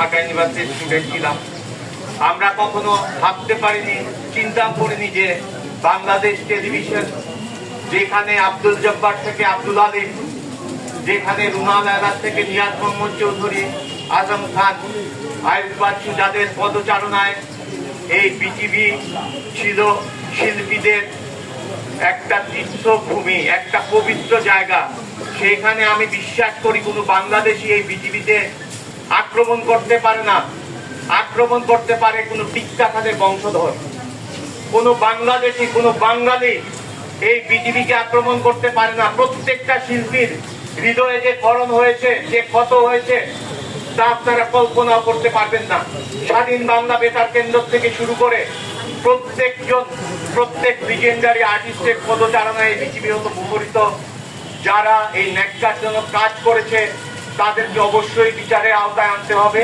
ঢাকা ইউনিভার্সিটির স্টুডেন্ট ছিলাম। আমরা কখনো ভাবতে পারিনি, চিন্তা করিনি যে বাংলাদেশ টেলিভিশন, যেখানে আব্দুল জব্বার থেকে আব্দুল আলিম, যেখানে রুমাল আলাদ থেকে নিয়াজ মোহাম্মদ চৌধুরী, আজম খান, আয়ুব বাচ্চু, যাদের পদচারণায় এই বিটিভি ছিল শিল্পীদের একটা তীর্থভূমি, একটা পবিত্র জায়গা, সেখানে আমি বিশ্বাস করি কোনো বাংলাদেশি এই বিটিভিতে আক্রমণ করতে পারে না। আক্রমণ করতে পারে কোনো টিক্কাখাদের বংশধর। কোনো বাংলাদেশি, কোনো বাঙালি এই বিটিভিকে আক্রমণ করতে পারে না। প্রত্যেকটা শিল্পীর হৃদয়ে যে করণ হয়েছে, যে ক্ষত হয়েছে, তা আপনারা কল্পনাও করতে পারবেন না। স্বাধীন বাংলা বেতার কেন্দ্র থেকে শুরু করে প্রত্যেক লিজেন্ডারি আর্টিস্টের পদচারণায় বিটিভি হতো মুখরিত। যারা এই ন্যাক্কারজনক কাজ করেছে তাদেরকে অবশ্যই বিচারের আওতায় আনতে হবে।